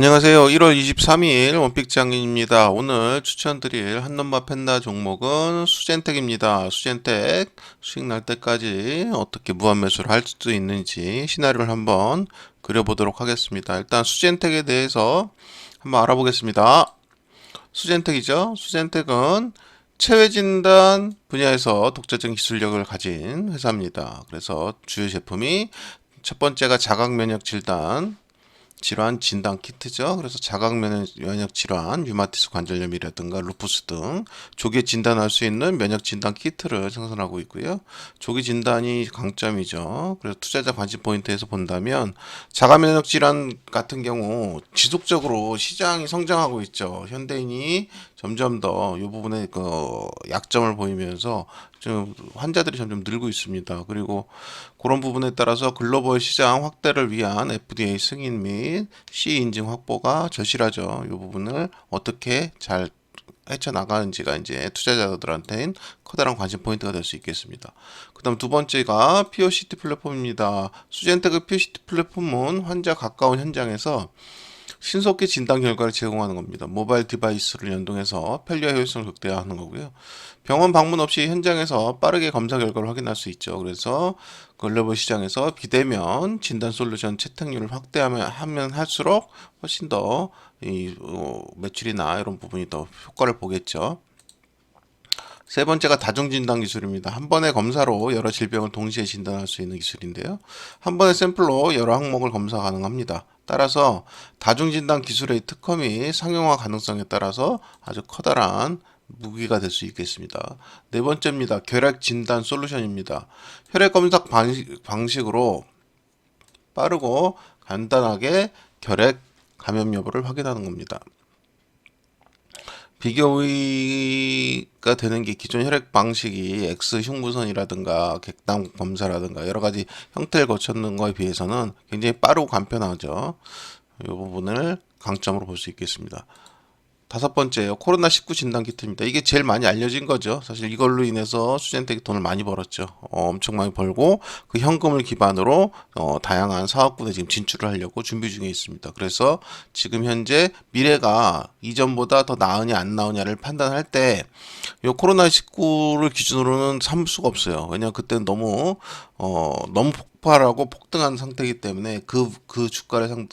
안녕하세요. 1월 23일 원픽장입니다. 오늘 추천드릴 한눈마 펜다 종목은 수젠텍입니다. 수젠텍 수익 날 때까지 어떻게 무한 매수를 할 수 있는지 시나리오를 한번 그려보도록 하겠습니다. 일단 수젠텍에 대해서 한번 알아보겠습니다. 수젠텍이죠. 수젠텍은 체외진단 분야에서 독자적인 기술력을 가진 회사입니다. 그래서 주요 제품이 첫 번째가 자각면역 질환 진단 키트죠. 그래서 자각 면역 질환, 류마티스 관절염이라든가 루푸스 등 조기 진단할 수 있는 면역 진단 키트를 생산하고 있고요. 조기 진단이 강점이죠. 그래서 투자자 관심 포인트에서 본다면 자가 면역 질환 같은 경우 지속적으로 시장이 성장하고 있죠. 현대인이 점점 더 이 부분에 그 약점을 보이면서 좀 환자들이 점점 늘고 있습니다. 그리고 그런 부분에 따라서 글로벌 시장 확대를 위한 FDA 승인 및 CE 인증 확보가 절실하죠. 이 부분을 어떻게 잘 헤쳐나가는지가 이제 투자자들한테는 커다란 관심 포인트가 될 수 있겠습니다. 그 다음 두 번째가 POCT 플랫폼입니다. 수젠텍의 POCT 플랫폼은 환자 가까운 현장에서 신속히 진단 결과를 제공하는 겁니다. 모바일 디바이스를 연동해서 편리와 효율성을 극대화하는 거고요. 병원 방문 없이 현장에서 빠르게 검사 결과를 확인할 수 있죠. 그래서 글로벌 시장에서 비대면 진단 솔루션 채택률을 확대하면 할수록 훨씬 더 매출이나 이런 부분이 더 효과를 보겠죠. 세 번째가 다중진단 기술입니다. 한 번의 검사로 여러 질병을 동시에 진단할 수 있는 기술인데요. 한 번의 샘플로 여러 항목을 검사 가능합니다. 따라서 다중진단 기술의 특허 및 상용화 가능성에 따라서 아주 커다란 무기가 될 수 있겠습니다. 네 번째입니다. 결핵 진단 솔루션입니다. 혈액 검사 방식으로 빠르고 간단하게 결핵 감염 여부를 확인하는 겁니다. 비교가 되는 게 기존 혈액 방식이 X 흉부선이라든가 객당 검사라든가 여러 가지 형태를 거쳤는 거에 비해서는 굉장히 빠르고 간편하죠. 이 부분을 강점으로 볼 수 있겠습니다. 다섯 번째요. 코로나19 진단 키트입니다. 이게 제일 많이 알려진 거죠. 사실 이걸로 인해서 수젠텍이 돈을 많이 벌었죠. 엄청 많이 벌고 그 현금을 기반으로 다양한 사업군에 지금 진출을 하려고 준비 중에 있습니다. 그래서 지금 현재 미래가 이전보다 더 나으냐 안 나으냐를 판단할 때 이 코로나19를 기준으로는 삼을 수가 없어요. 왜냐하면 그때는 너무 폭발하고 폭등한 상태이기 때문에 그 주가를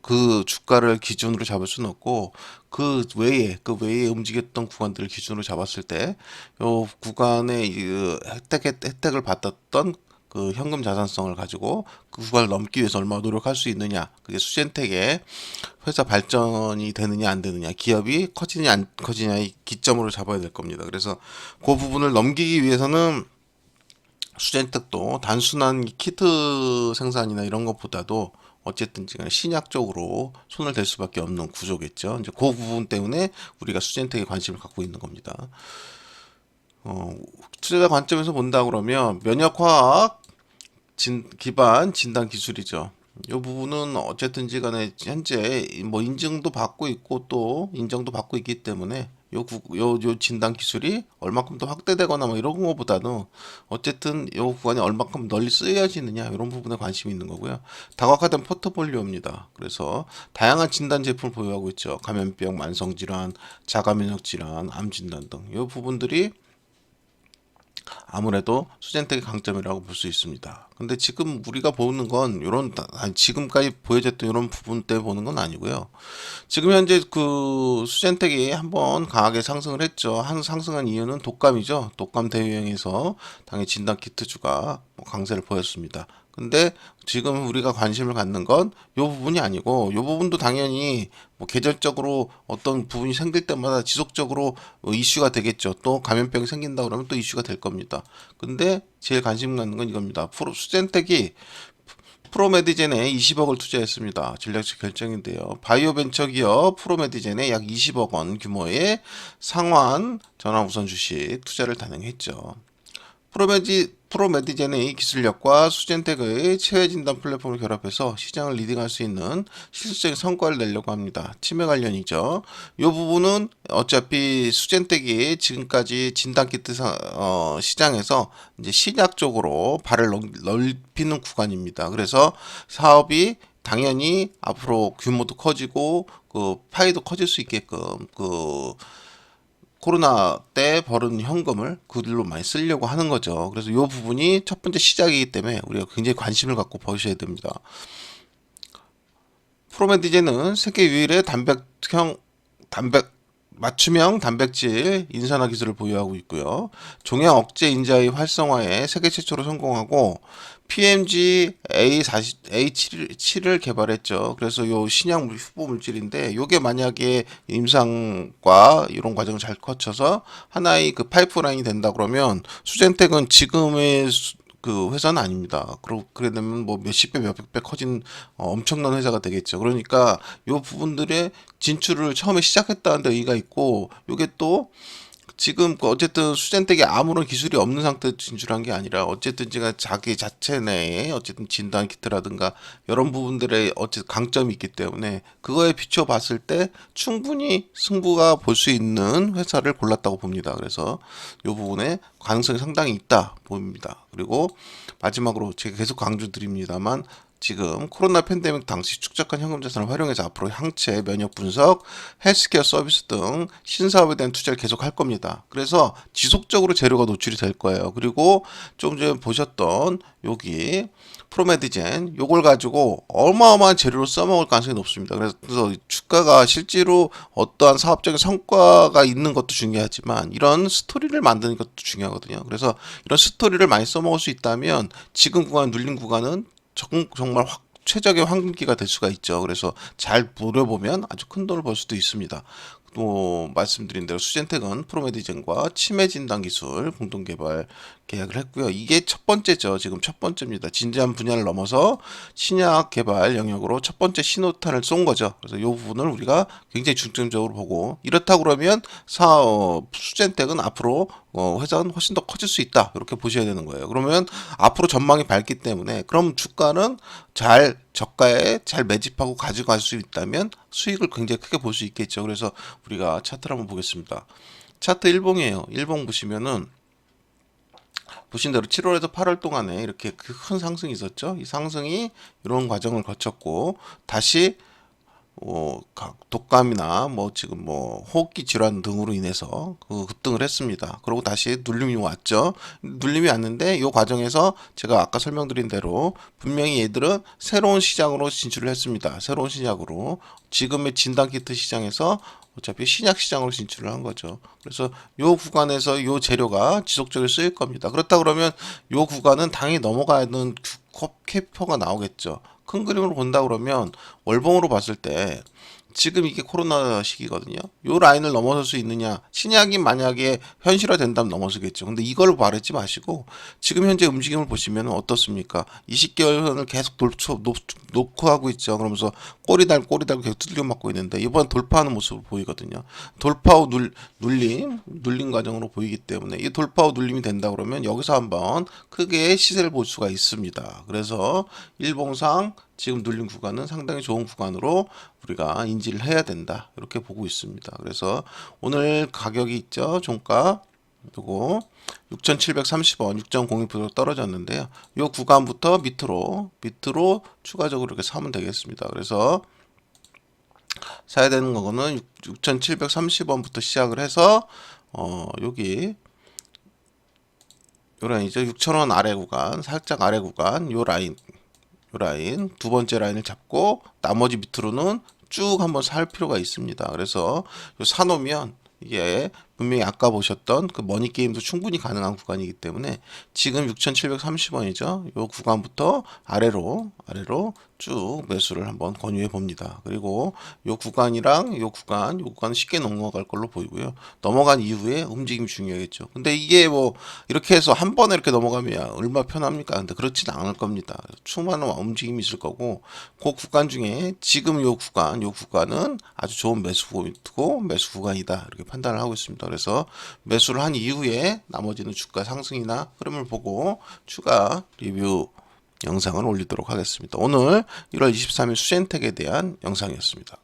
그 주가를 기준으로 잡을 수는 없고 그 외에 움직였던 구간들을 기준으로 잡았을 때 요 구간의 혜택을 받았던 그 현금 자산성을 가지고 그 구간을 넘기 위해서 얼마나 노력할 수 있느냐, 그게 수젠텍의 회사 발전이 되느냐 안 되느냐, 기업이 커지느냐 안 커지냐의 기점으로 잡아야 될 겁니다. 그래서 그 부분을 넘기기 위해서는 수젠텍도 단순한 키트 생산이나 이런 것보다도 어쨌든 지금 신약 쪽으로 손을 댈 수밖에 없는 구조겠죠. 이제 그 부분 때문에 우리가 수젠텍에 관심을 갖고 있는 겁니다. 투자자 관점에서 본다 그러면 면역화학 기반 진단 기술이죠. 이 부분은 어쨌든지 간에 현재 뭐 인증도 받고 있고 또 인정도 받고 있기 때문에 요 진단 기술이 얼마큼 더 확대되거나 뭐 이런 것보다는 어쨌든 요 구간이 얼마큼 널리 쓰여지느냐 이런 부분에 관심이 있는 거고요. 다각화된 포트폴리오입니다. 그래서 다양한 진단 제품을 보유하고 있죠. 감염병, 만성질환, 자가면역 질환, 암 진단 등 이 부분들이 아무래도 수젠텍의 강점이라고 볼 수 있습니다. 근데 지금 우리가 보는 건 지금까지 보여졌던 이런 부분 때 보는 건 아니고요. 지금 현재 그 수젠텍이 한번 강하게 상승을 했죠. 상승한 이유는 독감이죠. 독감 대유행에서 당연히 진단 키트주가 강세를 보였습니다. 근데 지금 우리가 관심을 갖는 건 이 부분이 아니고, 이 부분도 당연히 뭐 계절적으로 어떤 부분이 생길 때마다 지속적으로 이슈가 되겠죠. 또 감염병이 생긴다 그러면 또 이슈가 될 겁니다. 근데 제일 관심 갖는 건 이겁니다. 수젠텍이 프로메디젠에 20억을 투자했습니다. 전략적 결정인데요. 바이오 벤처 기업 프로메디젠에 약 20억 원 규모의 상환 전환 우선 주식 투자를 단행했죠. 프로메디젠의 기술력과 수젠텍의 체외 진단 플랫폼을 결합해서 시장을 리딩할 수 있는 실질적인 성과를 내려고 합니다. 치매 관련이죠. 이 부분은 어차피 수젠텍이 지금까지 진단 키트 시장에서 이제 신약 쪽으로 발을 넓히는 구간입니다. 그래서 사업이 당연히 앞으로 규모도 커지고 그 파이도 커질 수 있게끔 그 코로나 때 벌은 현금을 그들로 많이 쓰려고 하는 거죠. 그래서 이 부분이 첫 번째 시작이기 때문에 우리가 굉장히 관심을 갖고 보셔야 됩니다. 프로메디제는 세계 유일의 단백 맞춤형 단백질 인산화 기술을 보유하고 있고요. 종양 억제 인자의 활성화에 세계 최초로 성공하고 PMG A7을 개발했죠. 그래서 요 신약 후보 물질인데 요게 만약에 임상과 이런 과정을 잘 거쳐서 하나의 그 파이프라인이 된다 그러면 수젠텍은 지금의 그 회사는 아닙니다. 그래 되면 뭐 몇십 배, 몇백 배 커진 엄청난 회사가 되겠죠. 그러니까 요 부분들의 진출을 처음에 시작했다는 데 의의가 있고, 요게 또 지금 그 어쨌든 수젠텍이 아무런 기술이 없는 상태에서 진출한 게 아니라 어쨌든 제가 자기 자체 내에 어쨌든 진단 키트라든가 이런 부분들의 어쨌든 강점이 있기 때문에 그거에 비춰 봤을 때 충분히 승부가 볼 수 있는 회사를 골랐다고 봅니다. 그래서 이 부분에 가능성이 상당히 있다 봅니다. 그리고 마지막으로 제가 계속 강조드립니다만 지금 코로나 팬데믹 당시 축적한 현금 자산을 활용해서 앞으로 항체, 면역 분석, 헬스케어 서비스 등 신사업에 대한 투자를 계속 할 겁니다. 그래서 지속적으로 재료가 노출이 될 거예요. 그리고 좀 전에 보셨던 여기 프로메디젠 요걸 가지고 어마어마한 재료로 써먹을 가능성이 높습니다. 그래서 주가가 실제로 어떠한 사업적인 성과가 있는 것도 중요하지만 이런 스토리를 만드는 것도 중요하거든요. 그래서 이런 스토리를 많이 써먹을 수 있다면 지금 구간 눌린 구간은 정말 최적의 황금기가 될 수가 있죠. 그래서 잘 노려보면 아주 큰 돈을 벌 수도 있습니다. 또 말씀드린 대로 수젠텍은 프로메디젠과 치매 진단 기술 공동 개발 계약을 했고요. 이게 첫 번째죠. 지금 첫 번째입니다. 진지한 분야를 넘어서 신약 개발 영역으로 첫 번째 신호탄을 쏜 거죠. 그래서 이 부분을 우리가 굉장히 중점적으로 보고 이렇다 그러면 수젠텍은 앞으로 회사는 훨씬 더 커질 수 있다. 이렇게 보셔야 되는 거예요. 그러면 앞으로 전망이 밝기 때문에 그럼 주가는 잘 저가에 잘 매집하고 가져갈 수 있다면 수익을 굉장히 크게 볼 수 있겠죠. 그래서 우리가 차트를 한번 보겠습니다. 차트 일봉이에요. 일봉 보시면은 보신 대로 7월에서 8월 동안에 이렇게 큰 상승이 있었죠. 이 상승이 이런 과정을 거쳤고 다시 독감이나 뭐 지금 뭐 호흡기 질환 등으로 인해서 그 급등을 했습니다. 그리고 다시 눌림이 왔죠. 눌림이 왔는데 이 과정에서 제가 아까 설명드린 대로 분명히 얘들은 새로운 시장으로 진출을 했습니다. 새로운 시장으로 지금의 진단키트 시장에서 어차피 신약 시장으로 진출을 한 거죠. 그래서 요 구간에서 요 재료가 지속적으로 쓰일 겁니다. 그렇다 그러면 요 구간은 당연히 넘어가야 하는 캐퍼가 나오겠죠. 큰 그림으로 본다 그러면 월봉으로 봤을 때 지금 이게 코로나 시기거든요. 요 라인을 넘어설 수 있느냐? 신약이 만약에 현실화된다면 넘어서겠죠. 근데 이걸 바라지 마시고 지금 현재 움직임을 보시면 어떻습니까? 20개월선을 계속 놓고 하고 있죠. 그러면서 꼬리 달고 계속 두들겨 맞고 있는데 이번 돌파하는 모습을 보이거든요. 돌파 후 눌림 과정으로 보이기 때문에 이 돌파 후 눌림이 된다 그러면 여기서 한번 크게 시세를 볼 수가 있습니다. 그래서 일봉상 지금 눌린 구간은 상당히 좋은 구간으로 우리가 인지를 해야 된다. 이렇게 보고 있습니다. 그래서 오늘 가격이 있죠. 종가 요거 6,730원 6.02% 떨어졌는데요. 요 구간부터 밑으로 추가적으로 이렇게 사면 되겠습니다. 그래서 사야 되는 거는 6,730원부터 시작을 해서 여기 요 라인이죠. 6,000원 아래 구간, 살짝 아래 구간 요 라인 두 번째 라인을 잡고 나머지 밑으로는 쭉 한번 살 필요가 있습니다. 그래서 사놓으면 이게 분명히 아까 보셨던 그 머니 게임도 충분히 가능한 구간이기 때문에 지금 6,730원이죠. 이 구간부터 아래로 쭉 매수를 한번 권유해 봅니다. 그리고 이 구간이랑 이 구간은 쉽게 넘어갈 걸로 보이고요. 넘어간 이후에 움직임이 중요하겠죠. 근데 이게 뭐 이렇게 해서 한 번에 이렇게 넘어가면 얼마 편합니까? 근데 그렇진 않을 겁니다. 수많은 움직임이 있을 거고 그 구간 중에 지금 이 구간은 아주 좋은 매수 포인트고 매수 구간이다. 이렇게 판단을 하고 있습니다. 그래서 매수를 한 이후에 나머지는 주가 상승이나 흐름을 보고 추가 리뷰 영상을 올리도록 하겠습니다. 오늘 1월 23일 수젠텍에 대한 영상이었습니다.